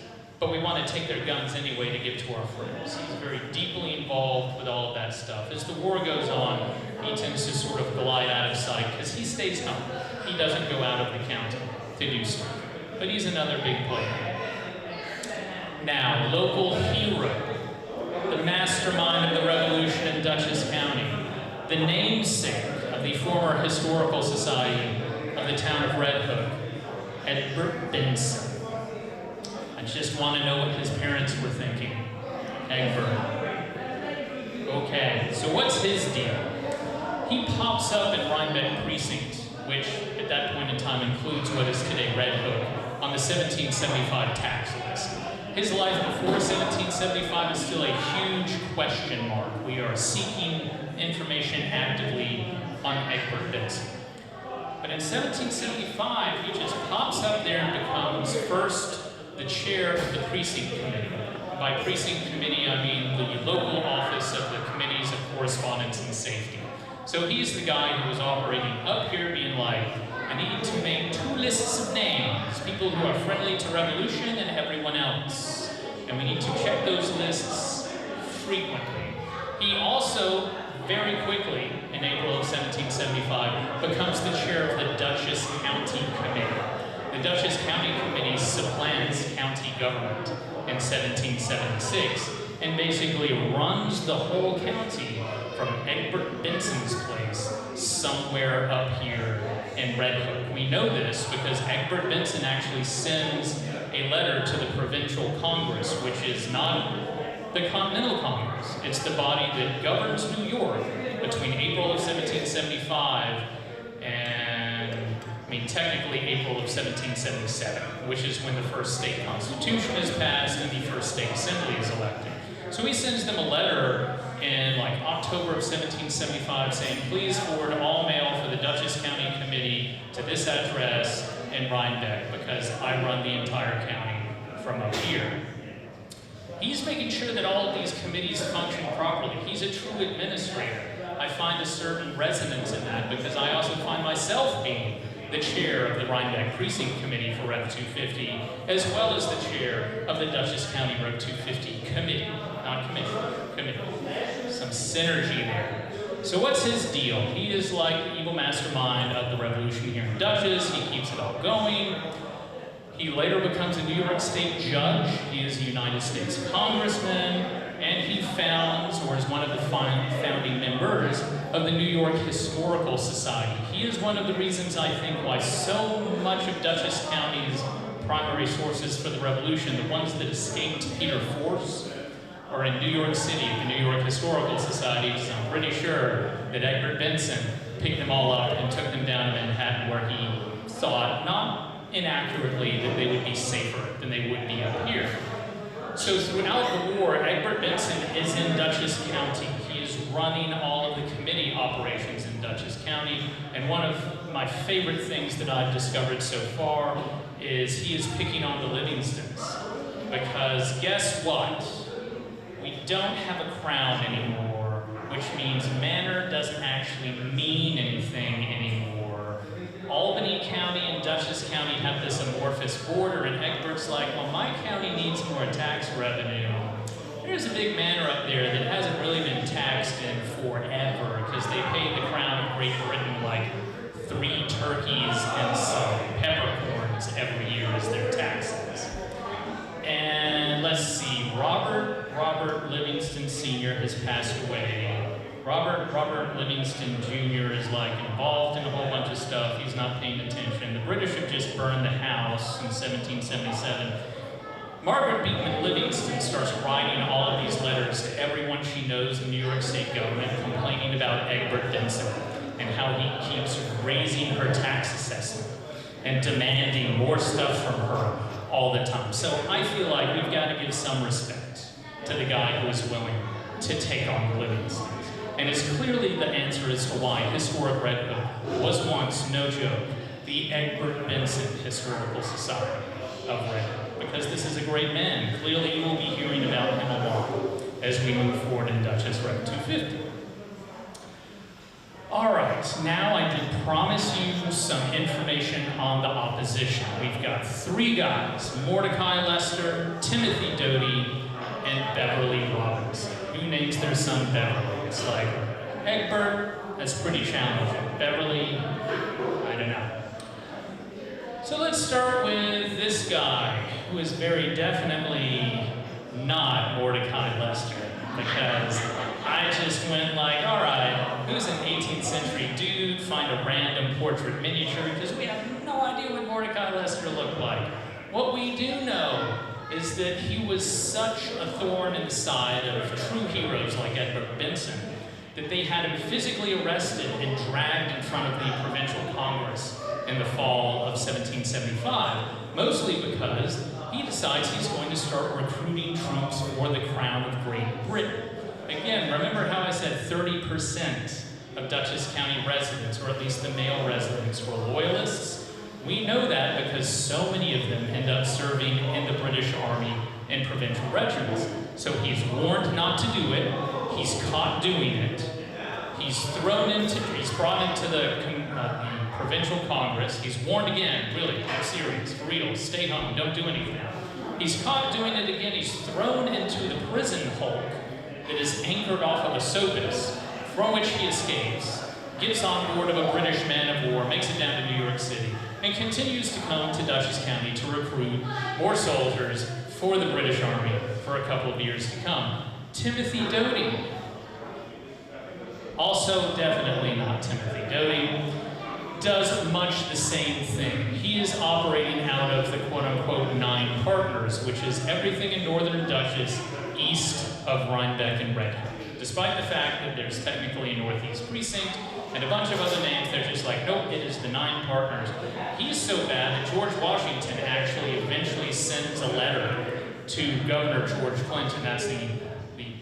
but we want to take their guns anyway to give to our friends. He's very deeply involved with all of that stuff. As the war goes on, he tends to sort of glide out of sight because he stays home. He doesn't go out of the county to do stuff. But he's another big player. Now, local hero, the mastermind of the revolution in Dutchess County, the namesake of the former historical society of the town of Red Hook, Egbert Benson. I just want to know what his parents were thinking. Egbert. Okay, so what's his deal? He pops up in Rhinebeck Precinct, which at that point in time includes what is today Red Hook, on the 1775 tax list. His life before 1775 is still a huge question mark. We are seeking information actively on Egbert Benson. But in 1775, he just pops up there and becomes first the chair of the precinct committee. By precinct committee, I mean the local office of the committees of correspondence and safety. So he's the guy who was operating up here being like, I need to make 2 lists of names, people who are friendly to revolution and everyone else. And we need to check those lists frequently. He also, very quickly, in April of 1775, becomes the chair of the Dutchess County Committee. The Dutchess County Committee supplants county government in 1776 and basically runs the whole county from Egbert Benson's place somewhere up here in Red Hook. We know this because Egbert Benson actually sends a letter to the Provincial Congress, which is not the Continental Congress. It's the body that governs New York between April of 1775 and, technically April of 1777, which is when the first state constitution is passed and the first state assembly is elected. So he sends them a letter in October of 1775 saying, please forward all mail for the Dutchess County Committee to this address in Rhinebeck because I run the entire county from up here. He's making sure that all of these committees function properly. He's a true administrator. I find a certain resonance in that because I also find myself being the chair of the Rhinebeck Precinct Committee for Rev 250, as well as the chair of the Dutchess County Rev 250 Committee, not commission, committee. Some synergy there. So what's his deal? He is like the evil mastermind of the revolution here in Dutchess. He keeps it all going. He later becomes a New York State judge. He is a United States congressman, and he founds, or is one of the founding members of the New York Historical Society. He is one of the reasons, I think, why so much of Dutchess County's primary sources for the revolution, the ones that escaped Peter Force, are in New York City, the New York Historical Society, because I'm pretty sure that Egbert Benson picked them all up and took them down to Manhattan, where he thought, not inaccurately, that they would be safer than they would be up here. So throughout the war, Egbert Benson is in Dutchess County. He is running all of the committee operations in Dutchess County, and one of my favorite things that I've discovered so far is he is picking on the Livingstons. Because guess what? We don't have a crown anymore, which means manor doesn't actually mean anything anymore. Albany County and Dutchess County have this amorphous border, and Egbert's like, well, my county needs more tax revenue. There's a big manor up there that hasn't really been taxed in forever, because they pay the Crown of Great Britain 3 turkeys and some peppercorns every year as their taxes. And let's see, Robert Livingston Sr. has passed away. Robert Livingston Jr. is involved in a whole bunch of stuff. He's not paying attention. The British have just burned the house in 1777. Margaret Beekman Livingston starts writing all of these letters to everyone she knows in the New York State government, complaining about Egbert Benson and how he keeps raising her tax assessment and demanding more stuff from her all the time. So I feel like we've got to give some respect to the guy who is willing to take on the Livingstons. And it's clearly the answer as to why historic Red Hook was once, no joke, the Egbert Benson Historical Society of Red Hook. Because this is a great man. Clearly you will be hearing about him a lot as we move forward in Dutchess Rev 250. All right, now I did promise you some information on the opposition. We've got three guys, Mordecai Lester, Timothy Doty, and Beverly Robinson. Who names their son Beverly? It's like, Egbert, that's pretty challenging. Beverly, I don't know. So let's start with this guy, who is very definitely not Mordecai Lester, because I just went like, all right, who's an 18th century dude? Find a random portrait miniature, because we have no idea what Mordecai Lester looked like. What we do know is that he was such a thorn in the side of true heroes like Edward Benson that they had him physically arrested and dragged in front of the Provincial Congress in the fall of 1775, mostly because he decides he's going to start recruiting troops for the crown of Great Britain. Again, remember how I said 30% of Dutchess County residents, or at least the male residents, were loyalists? We know that because so many of them end up serving in the British Army in provincial regiments. So he's warned not to do it, he's caught doing it, he's brought into the Provincial Congress, he's warned again, really, I'm serious, for real, stay home, don't do anything. He's caught doing it again, he's thrown into the prison hulk that is anchored off of a Sopus, from which he escapes, gets on board of a British man of war, makes it down to New York City, and continues to come to Dutchess County to recruit more soldiers for the British Army for a couple of years to come. Timothy Doty, also definitely not Timothy Doty, does much the same thing. He is operating out of the quote-unquote 9 partners, which is everything in northern Dutchess east of Rhinebeck and Redhook. Despite the fact that there's technically a northeast precinct and a bunch of other names, they're just like, nope, it is the 9 partners. He's so bad that George Washington actually eventually sends a letter to Governor George Clinton. That's the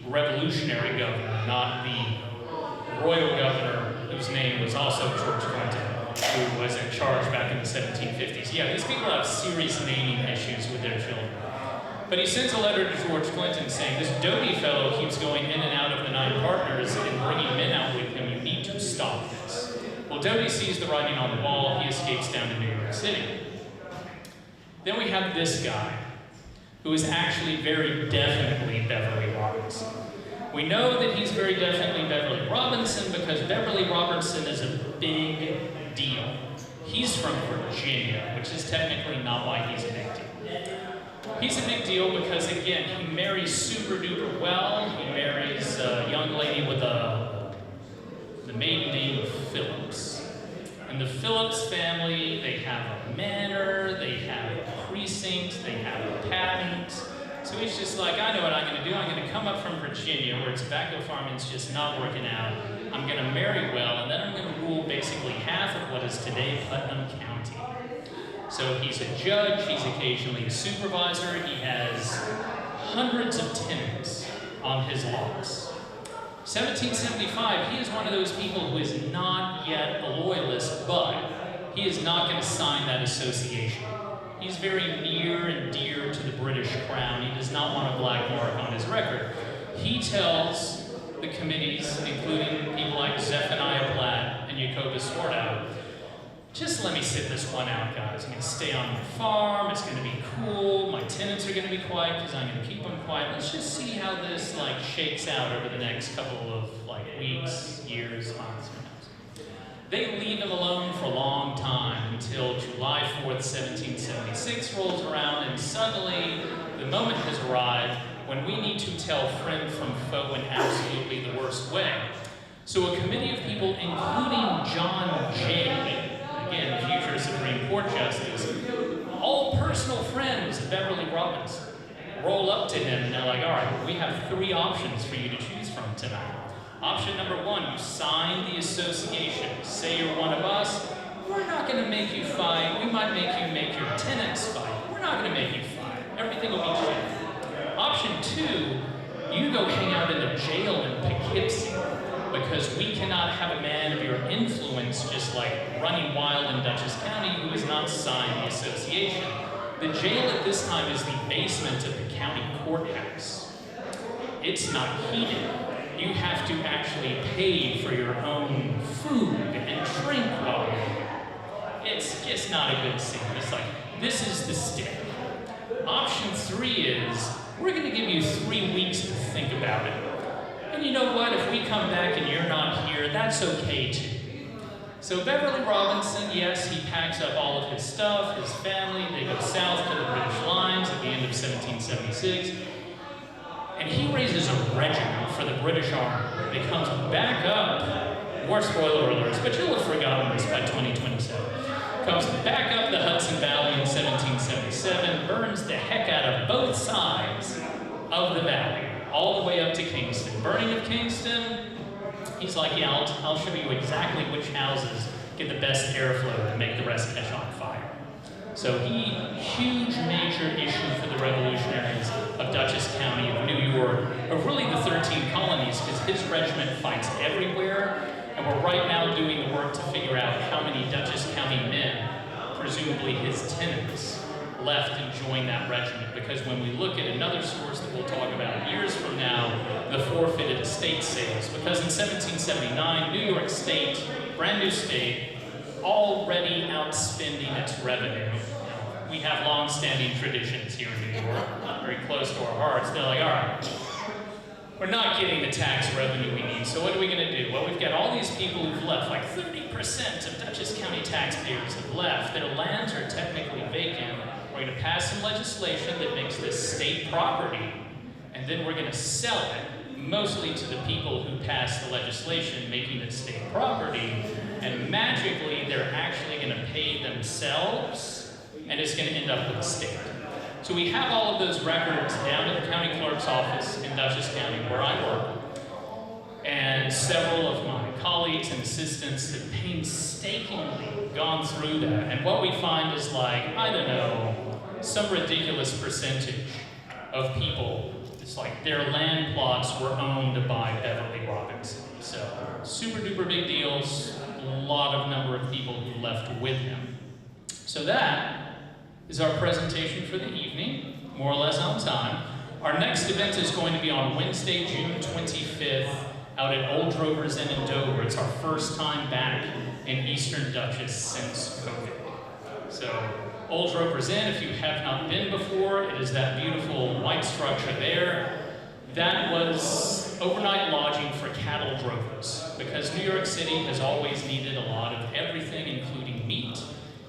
Revolutionary governor, not the royal governor whose name was also George Clinton, who was in charge back in the 1750s. Yeah, these people have serious naming issues with their children. But he sends a letter to George Clinton saying, this Doty fellow keeps going in and out of the 9 partners and bringing men out with him. You need to stop this. Well, Doty sees the writing on the wall. He escapes down to New York City. Then we have this guy, who is actually very definitely Beverly Robinson. We know that he's very definitely Beverly Robinson because Beverly Robinson is a big deal. He's from Virginia, which is technically not why he's a big deal. He's a big deal because, again, he marries super duper well. He marries a young lady with the maiden name of Phillips. And the Phillips family, they have a manor, they have a precinct, they have a patent. So he's just like, I know what I'm going to do. I'm going to come up from Virginia, where tobacco farming's just not working out. I'm going to marry well, and then I'm going to rule basically half of what is today Putnam County. So he's a judge, he's occasionally a supervisor, he has hundreds of tenants on his lots. 1775, he is one of those people who is not yet a loyalist, but he is not going to sign that association. He's very near and dear to the British crown. He does not want a black mark on his record. He tells the committees, including people like Zephaniah Platt and Jacobus Swartout, just let me sit this one out, guys. I'm going to stay on my farm. It's going to be cool. My tenants are going to be quiet because I'm going to keep them quiet. Let's just see how this shakes out over the next couple of weeks, years, months, who knows. They leave him alone for a long time until July 4th, 1776 rolls around, and suddenly the moment has arrived when we need to tell friend from foe in absolutely the worst way. So a committee of people, including John Jay, again, future Supreme Court Justice, all personal friends of Beverly Robinson, roll up to him and they're like, all right, we have 3 options for you to choose from tonight. Option number 1, you sign the association. Say you're one of us. We're not going to make you fight. We might make you make your tenants fight. We're not going to make you fight. Everything will be chill. Option 2, you go hang out in a jail in Poughkeepsie, because we cannot have a man of your influence just running wild in Dutchess County who has not signed the association. The jail at this time is the basement of the county courthouse. It's not heated. You have to actually pay for your own food and it's just not a good scene. It's like, this is the stick. Option 3 is, we're going to give you 3 weeks to think about it. And you know what? If we come back and you're not here, that's okay too. So Beverly Robinson, yes, he packs up all of his stuff, his family, they go south to the British lines at the end of 1776, and he raises a regiment for the British Army. They comes back up, more spoiler alerts, but you'll have forgotten this by 2027. Comes back up the Hudson Valley in 1777, burns the heck out of both sides of the valley, all the way up to Kingston. Burning of Kingston, he's like, yeah, I'll show you exactly which houses get the best airflow to make the rest catch on fire. So huge major issue for the Revolutionaries of Dutchess County of New York, of really the 13 colonies, because his regiment fights everywhere, and we're right now doing the work to figure out how many Dutchess County men, presumably his tenants, left and joined that regiment, because when we look at another source that we'll talk about years from now, the forfeited estate sales, because in 1779, New York State, brand new state, already outspending its revenue. We have long-standing traditions here in New York, very close to our hearts. They're like, all right, we're not getting the tax revenue we need, so what are we going to do? Well, we've got all these people who've left, like 30% of Dutchess County taxpayers have left. Their lands are technically vacant. We're going to pass some legislation that makes this state property, and then we're going to sell it, mostly to the people who passed the legislation making it state property, and magically they're actually going to pay themselves, and it's going to end up with the state. So we have all of those records down at the county clerk's office in Dutchess County, where I work, and several of my colleagues and assistants have painstakingly gone through that. And what we find is like, I don't know, some ridiculous percentage of people, it's like their land plots were owned by Beverly Robinson. So super duper big deals, a lot of number of people who left with him. So that is our presentation for the evening, more or less on time. Our next event is going to be on Wednesday, June 25th, out at Old Drover's Inn in Dover. It's our first time back in Eastern Dutchess since COVID. So, Old Drover's Inn, if you have not been before, it is that beautiful white structure there. That was overnight lodging for cattle drovers, because New York City has always needed a lot of everything, including meat.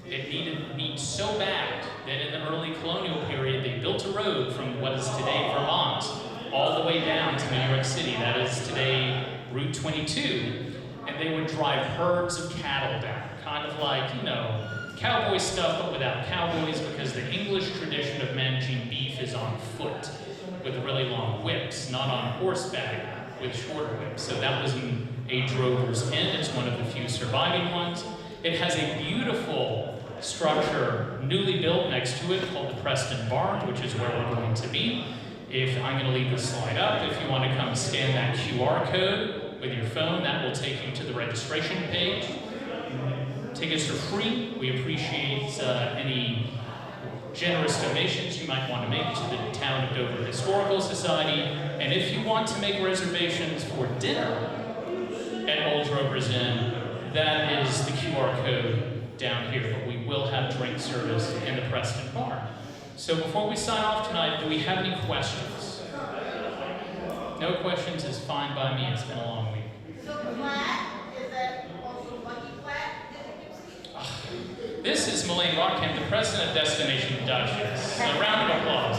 It needed meat so bad that in the early colonial period, they built a road from what is today Vermont all the way down to New York City. That is today Route 22. And they would drive herds of cattle down, kind of like, you know, cowboy stuff, but without cowboys, because the English tradition of managing beef is on foot with really long whips, not on horseback with shorter whips. So that was a drover's inn. It's one of the few surviving ones. It has a beautiful structure newly built next to it called the Preston Barn, which is where we're going to be. If I'm going to leave the slide up, if you want to come scan that QR code with your phone, that will take you to the registration page. Tickets are free. We appreciate any generous donations you might want to make to the Town of Dover Historical Society. And if you want to make reservations for dinner at Old Drover's Inn, that is the QR code down here, but we will have drink service in the Preston Barn. So before we sign off tonight, do we have any questions? No questions is fine by me. It's been a long week. So flat, is that also Lucky Flat? This is Melaine Rockham, the president of Destination Dutchess. A round of applause.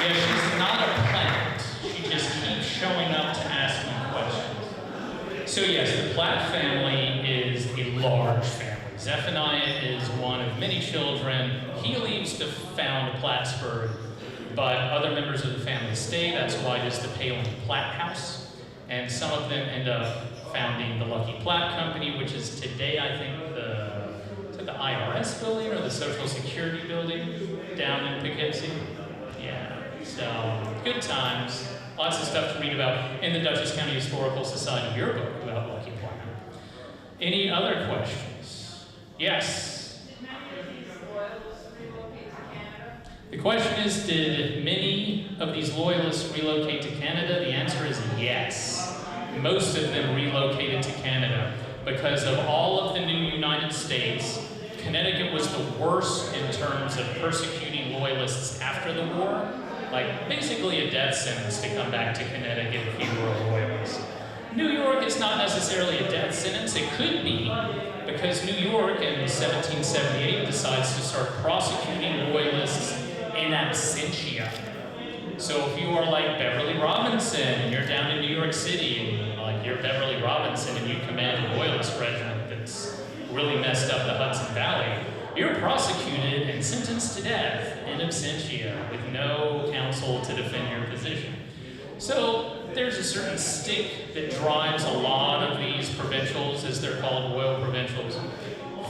Yeah, she's not a plant. She just keeps showing up to ask me questions. So yes, the Platt family is a large family. Zephaniah is one of many children. He leaves to found Plattsburgh, but other members of the family stay. That's why there's the Palin Platt House. And some of them end up founding the Lucky Platt Company, which is today, I think, the IRS building or the Social Security building down in Poughkeepsie. Yeah, so good times. Lots of stuff to read about in the Dutchess County Historical Society yearbook about Lucky Platt. Any other questions? Yes? The question is, did many of these loyalists relocate to Canada? The answer is yes. most of them relocated to Canada. Because of all of the new United States, Connecticut was the worst in terms of persecuting loyalists after the war. Like, basically a death sentence to come back to Connecticut if you were a loyalist. New York is not necessarily a death sentence. It could be, because New York in 1778 decides to start prosecuting loyalists in absentia. So if you are like Beverly Robinson and you're down in New York City and like you're Beverly Robinson and you command a loyalist regiment that's really messed up the Hudson Valley, you're prosecuted and sentenced to death in absentia with no counsel to defend your position. So there's a certain stick that drives a lot of these provincials, as they're called, royal provincials,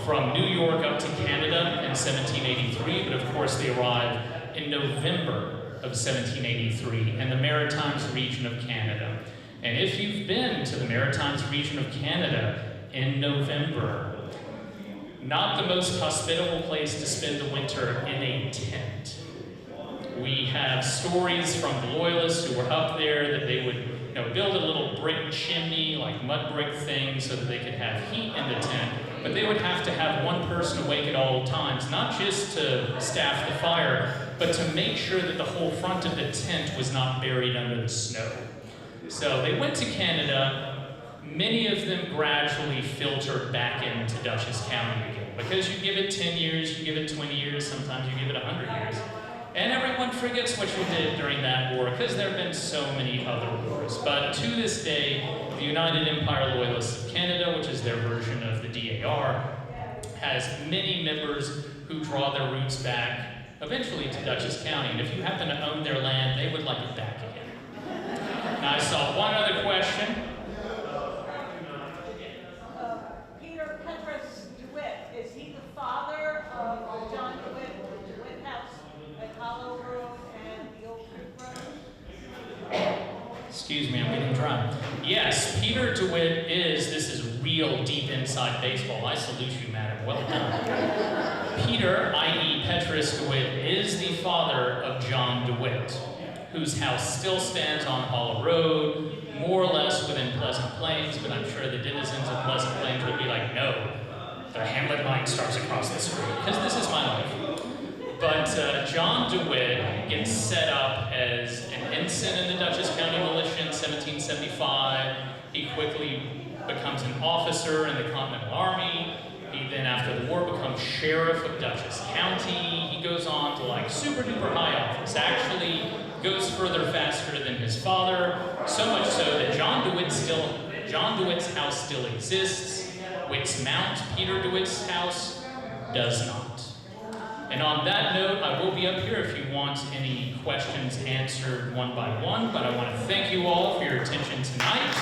from New York up to Canada in 1783, but of course they arrive in November of 1783 in the Maritimes region of Canada. And if you've been to the Maritimes region of Canada in November, not the most hospitable place to spend the winter in a tent. We have stories from the loyalists who were up there that they would build a little brick chimney, like mud brick thing, so that they could have heat in the tent. But they would have to have one person awake at all times, not just to staff the fire, but to make sure that the whole front of the tent was not buried under the snow. So they went to Canada. Many of them gradually filtered back into Dutchess County again. Because you give it 10 years, you give it 20 years, sometimes you give it 100 years. And everyone forgets what you did during that war, because there have been so many other wars. But to this day, the United Empire Loyalists of Canada, which is their version of the DAR, has many members who draw their roots back, eventually to Dutchess County. And if you happen to own their land, they would like it back again. Now I saw one other question. Peter Petrus DeWitt, is he the father of John DeWitt, the DeWitt House at Hollow Road and the Old Creek Road? Excuse me, I'm getting dry. Yes, Peter DeWitt this is real deep inside baseball. I salute you, madam. Well done. Peter, i.e. Petrus DeWitt, is the father of John DeWitt, whose house still stands on Hollow Road, more or less within Pleasant Plains, but I'm sure the denizens of Pleasant Plains would be like, no, the Hamlet line starts across the street, because this is my life. But John DeWitt gets set up as an ensign in the Dutchess County Militia in 1775. He quickly becomes an officer in the Continental Army. He then, after the war, becomes sheriff of Dutchess County. He goes on to like super duper high office. Actually, goes further faster than his father. So much so that John DeWitt's house still exists. Witt's Mount, Peter DeWitt's house, does not. And on that note, I will be up here if you want any questions answered one by one, but I want to thank you all for your attention tonight.